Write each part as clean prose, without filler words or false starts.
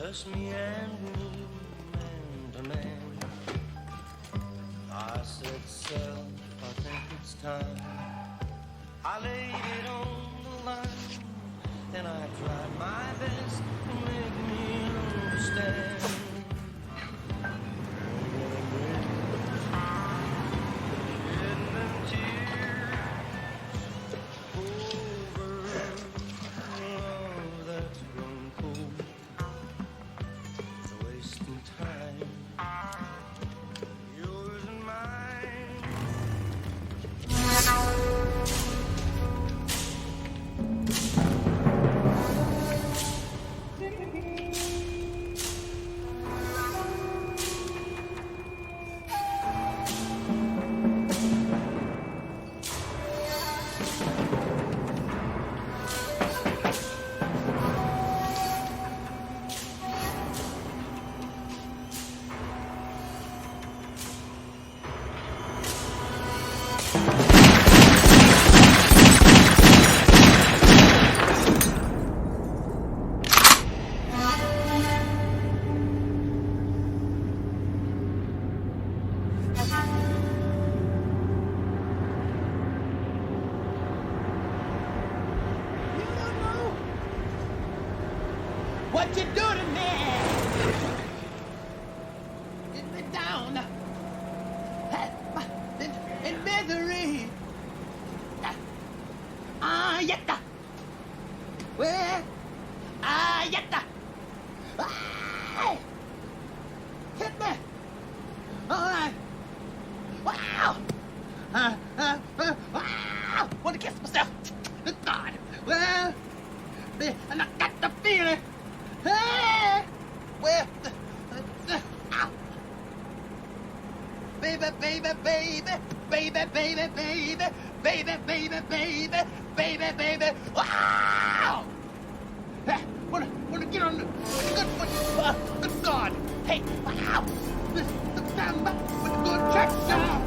just me and you, man to man. I said, self, I think it's time. I laid it on the line, and I tried my best to make me understand. Shedding them tears over love that's grown cold, wasting time, yours and mine. What you do to me? Get me down in misery. Yatta. Where? Yatta. Hit me. All right. Wow. Wow. Want to kiss myself? God. Well, and I got the feeling. Hey! Well, ow! Baby, baby, baby, baby, baby, baby, baby, baby, baby, baby, baby, wow! Hey, wanna get on the good foot, good God! Hey, wow! The samba with the good track sound.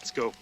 Let's go.